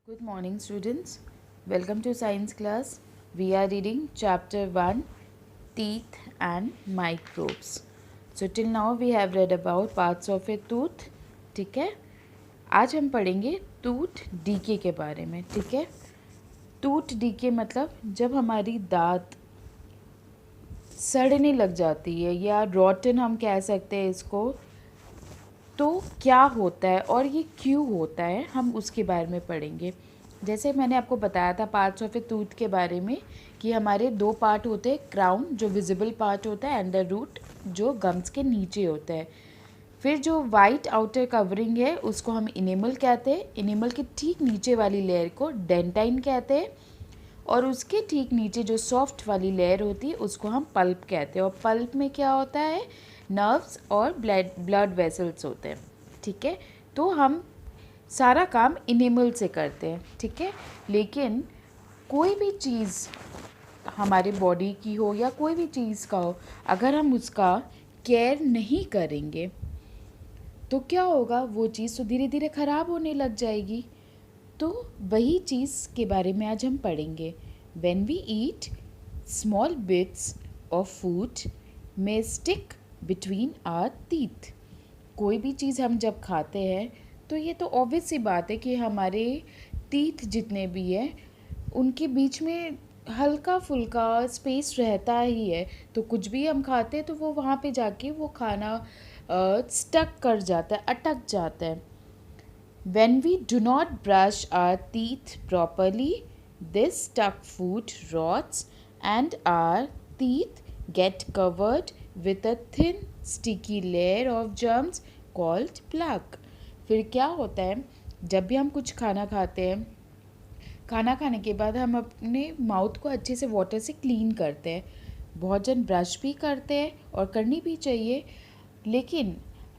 Good morning, students. Welcome to science class. We are reading chapter 1, Teeth and Microbes. So till now we have read about parts of a tooth. ठीक है, आज हम पढ़ेंगे tooth decay के बारे में. ठीक है, टूथ डीके मतलब जब हमारी दांत सड़ने लग जाती है या रॉटन हम कह सकते हैं इसको, तो क्या होता है और ये क्यों होता है, हम उसके बारे में पढ़ेंगे. जैसे मैंने आपको बताया था पार्ट्स ऑफ ए टूथ के बारे में कि हमारे दो पार्ट होते हैं, क्राउन जो विजिबल पार्ट होता है एंड द रूट जो गम्स के नीचे होता है. फिर जो वाइट आउटर कवरिंग है उसको हम इनेमल कहते हैं. इनेमल के ठीक नीचे वाली लेयर को डेंटाइन कहते हैं और उसके ठीक नीचे जो सॉफ्ट वाली लेयर होती है उसको हम पल्प कहते हैं. और पल्प में क्या होता है, नर्व्स और ब्लड वेसल्स होते हैं. ठीक है, तो हम सारा काम इनेमल से करते हैं. ठीक है, लेकिन कोई भी चीज़ हमारे बॉडी की हो या कोई भी चीज़ का हो, अगर हम उसका केयर नहीं करेंगे तो क्या होगा, वो चीज़ तो धीरे धीरे ख़राब होने लग जाएगी. तो वही चीज़ के बारे में आज हम पढ़ेंगे. When we eat, small bits of food may stick between our teeth. कोई भी चीज़ हम जब खाते हैं तो ये तो ऑब्वियस सी बात है कि हमारे टीथ जितने भी हैं उनके बीच में हल्का फुल्का स्पेस रहता ही है. तो कुछ भी हम खाते हैं तो वो वहाँ पे जाके वो खाना स्टक कर जाता है, अटक जाता है. When we do not brush our teeth properly, this stuck food rots and our teeth get covered with a thin sticky layer of germs called plaque. फिर क्या होता है, जब भी हम कुछ खाना खाते हैं, खाना खाने के बाद हम अपने माउथ को अच्छे से वाटर से क्लीन करते हैं. बहुत जन ब्रश भी करते हैं और करनी भी चाहिए. लेकिन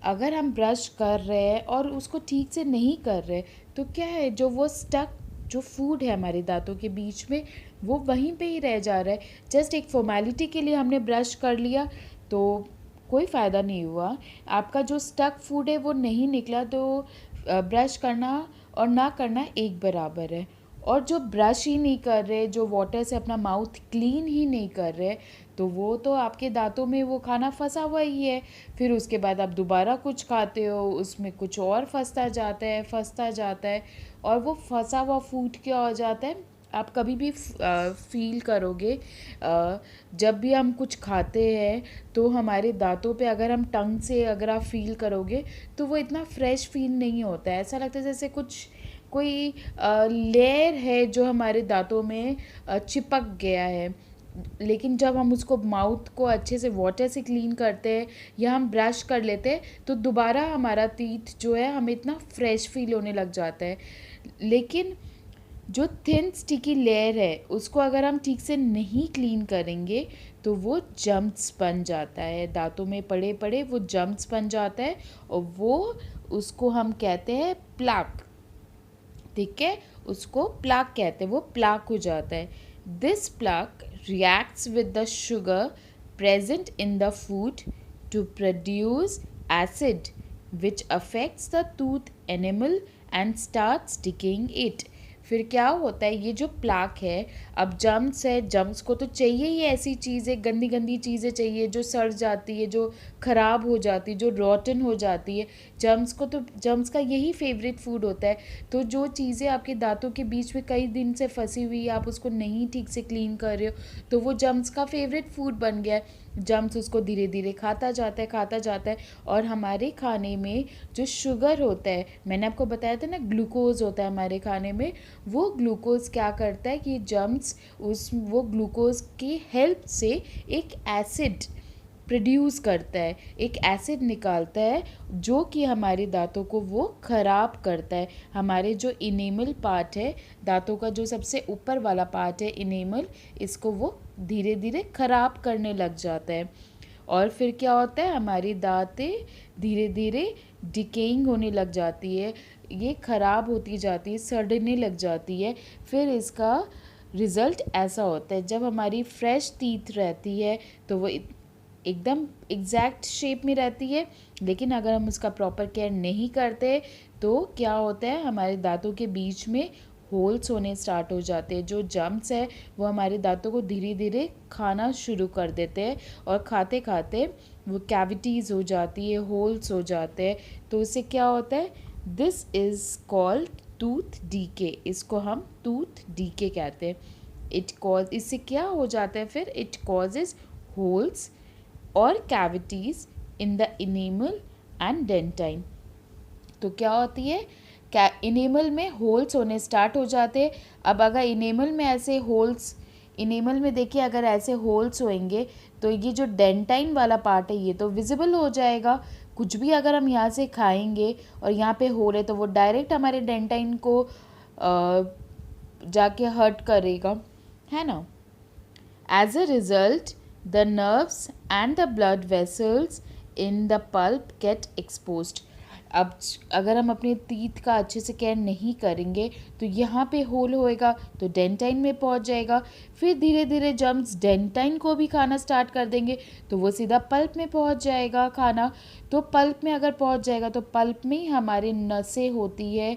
अगर हम ब्रश कर रहे हैं और उसको ठीक से नहीं कर रहे तो क्या है, जो वो स्टक जो फूड है हमारे दांतों के बीच में वो वहीं पे ही रह जा रहा है. जस्ट एक फॉर्मेलिटी के लिए हमने ब्रश कर लिया तो कोई फ़ायदा नहीं हुआ. आपका जो स्टक फूड है वो नहीं निकला. तो ब्रश करना और ना करना एक बराबर है. और जो ब्रश ही नहीं कर रहे, जो वाटर से अपना माउथ क्लीन ही नहीं कर रहे, तो वो तो आपके दांतों में वो खाना फंसा हुआ ही है. फिर उसके बाद आप दोबारा कुछ खाते हो, उसमें कुछ और फंसता जाता है और वो फंसा हुआ फूड क्या हो जाता है, आप कभी भी फील करोगे. जब भी हम कुछ खाते हैं तो हमारे दांतों पे अगर हम टंग से अगर आप फील करोगे तो वो इतना फ्रेश फील नहीं होता है. ऐसा लगता है जैसे कुछ कोई लेयर है जो हमारे दांतों में चिपक गया है. लेकिन जब हम उसको माउथ को अच्छे से वाटर से क्लीन करते हैं या हम ब्रश कर लेते हैं तो दोबारा हमारा टीथ जो है हमें इतना फ्रेश फील होने लग जाता है. लेकिन जो थिन स्टिकी लेयर है उसको अगर हम ठीक से नहीं क्लीन करेंगे तो वो जम्स बन जाता है. दांतों में पड़े पड़े वो जम्स बन जाता है और वो उसको हम कहते हैं प्लाक. ठीक है, उसको प्लाक कहते हैं, वो प्लाक हो जाता है. This plaque reacts with the sugar present in the food to produce acid which affects the tooth enamel and starts sticking it. फिर क्या होता है, ये जो प्लाक है, अब जम्स है, जम्स को तो चाहिए ही ऐसी चीज़ें, गंदी गंदी चीज़ें चाहिए जो सड़ जाती है, जो ख़राब हो जाती है, जो रॉटन हो जाती है. जम्स को तो जम्स का यही फेवरेट फूड होता है. तो जो चीज़ें आपके दांतों के बीच में कई दिन से फंसी हुई है, आप उसको नहीं ठीक से क्लीन कर रहे हो, तो वो जम्स का फेवरेट फूड बन गया है. जम्स उसको धीरे धीरे खाता जाता है और हमारे खाने में जो शुगर होता है, मैंने आपको बताया था ना ग्लूकोज होता है हमारे खाने में, वो ग्लूकोज क्या करता है कि जम्स वो ग्लूकोज की हेल्प से एक एसिड प्रोड्यूस करता है, एक एसिड निकालता है जो कि हमारे दांतों को वो ख़राब करता है. हमारे जो इनेमल पार्ट है, दांतों का जो सबसे ऊपर वाला पार्ट है इनेमल, इसको वो धीरे धीरे ख़राब करने लग जाता है. और फिर क्या होता है, हमारी दांतें धीरे धीरे डिकेइंग होने लग जाती है, ये ख़राब होती जाती है, सड़ने लग जाती है. फिर इसका रिज़ल्ट ऐसा होता है, जब हमारी फ्रेश टीथ रहती है तो वो एकदम एग्जैक्ट शेप में रहती है. लेकिन अगर हम उसका प्रॉपर केयर नहीं करते तो क्या होता है, हमारे दांतों के बीच में होल्स होने स्टार्ट हो जाते हैं। जो जम्स है वो हमारे दांतों को धीरे धीरे खाना शुरू कर देते हैं और खाते खाते वो कैविटीज़ हो जाती है, होल्स हो जाते हैं। तो इससे क्या होता है, this is called tooth decay. इसको हम टूथ डीके कहते हैं। इससे क्या हो जाता है फिर, इट कॉजेज होल्स और cavities in the enamel and dentine. तो क्या होती है, क्या इनेमल में होल्स होने स्टार्ट हो जाते हैं। अब अगर इनेमल में ऐसे होल्स, इनेमल में देखिए अगर ऐसे होल्स होंगे तो ये जो डेंटाइन वाला पार्ट है ये तो विजिबल हो जाएगा। कुछ भी अगर हम यहाँ से खाएंगे और यहाँ पे होल है तो वो डायरेक्ट हमारे डेंटाइन को जाके हर्ट करेगा, है ना। As a result the nerves and the blood vessels in the pulp get exposed. अब अगर हम अपने टीथ का अच्छे से केयर नहीं करेंगे तो यहाँ पे होल होएगा तो डेंटाइन में पहुँच जाएगा। फिर धीरे धीरे जम्स डेंटाइन को भी खाना स्टार्ट कर देंगे तो वो सीधा पल्प में पहुँच जाएगा खाना। तो पल्प में अगर पहुँच जाएगा तो पल्प में ही हमारे नसें होती है।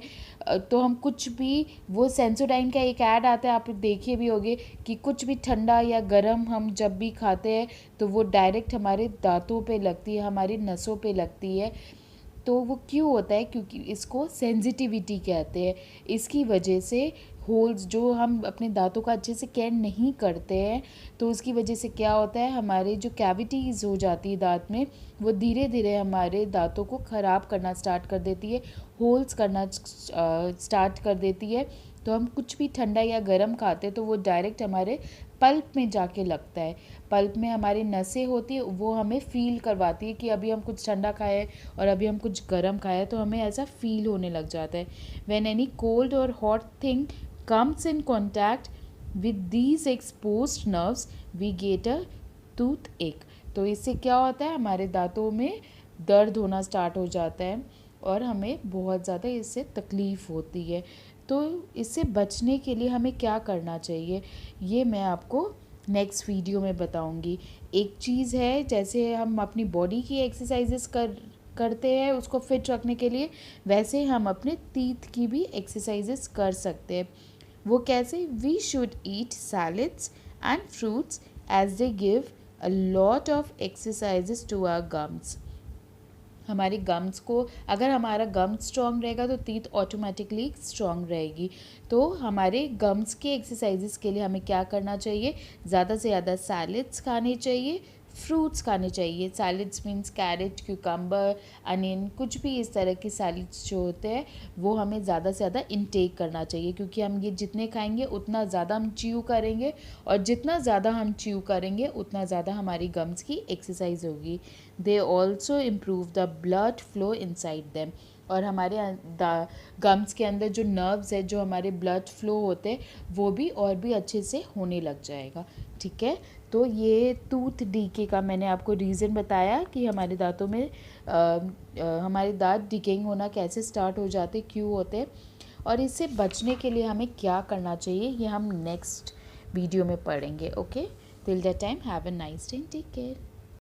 तो हम कुछ भी, वो सेंसोडाइन का एक ऐड आता है, आप देखे भी होंगे कि कुछ भी ठंडा या गर्म हम जब भी खाते हैं तो वो डायरेक्ट हमारे दांतों पे लगती है, हमारी नसों पे लगती है। तो वो क्यों होता है, क्योंकि इसको सेंसिटिविटी कहते हैं। इसकी वजह से होल्स, जो हम अपने दांतों का अच्छे से केयर नहीं करते हैं तो उसकी वजह से क्या होता है, हमारे जो कैविटीज़ हो जाती है दांत में वो धीरे धीरे हमारे दांतों को ख़राब करना स्टार्ट कर देती है, होल्स करना स्टार्ट कर देती है। तो हम कुछ भी ठंडा या गर्म खाते हैं तो वो डायरेक्ट हमारे पल्प में जाके लगता है। पल्प में हमारी नसें होती है, वो हमें फ़ील करवाती है कि अभी हम कुछ ठंडा खाए और अभी हम कुछ गर्म खाए, तो हमें ऐसा फील होने लग जाता है। व्हेन एनी कोल्ड और hot thing comes in contact with these exposed nerves we get a toothache। तो इससे क्या होता है, हमारे दांतों में दर्द होना स्टार्ट हो जाता है और हमें बहुत ज़्यादा इससे तकलीफ़ होती है। तो इससे बचने के लिए हमें क्या करना चाहिए ये मैं आपको नेक्स्ट वीडियो में बताऊंगी। एक चीज़ है, जैसे हम अपनी बॉडी की एक्सरसाइजेस करते हैं उसको फिट रखने के लिए, वैसे हम अपने टीथ की भी एक्सरसाइजेस कर सकते हैं। वो कैसे, we should eat salads and fruits as they give a lot of exercises to our gums. हमारे गम्स को, अगर हमारा गम स्ट्रॉन्ग रहेगा तो टीथ ऑटोमेटिकली स्ट्रॉन्ग रहेगी। तो हमारे गम्स के एक्सरसाइजेस के लिए हमें क्या करना चाहिए, ज़्यादा से ज़्यादा सैलड्स खाने चाहिए, फ्रूट्स खाने चाहिए। Salads means carrot, cucumber, onion, कुछ भी इस तरह के सैलड्स जो होते हैं वो हमें ज़्यादा से ज़्यादा इनटेक करना चाहिए, क्योंकि हम ये जितने खाएंगे उतना ज़्यादा हम च्यू करेंगे और जितना ज़्यादा हम च्यू करेंगे उतना ज़्यादा हमारी गम्स की एक्सरसाइज होगी। They also improve the blood flow inside them. और हमारे गम्स के अंदर जो नर्व्स है, जो हमारे ब्लड फ्लो होते हैं, वो भी और भी अच्छे से होने लग जाएगा। ठीक है, तो ये टूथ डीके का मैंने आपको रीज़न बताया कि हमारे दांतों में हमारे दांत डिकेइंग होना कैसे स्टार्ट हो जाते, क्यों होते, और इससे बचने के लिए हमें क्या करना चाहिए ये हम नेक्स्ट वीडियो में पढ़ेंगे। Okay, till that time have a nice day, take care.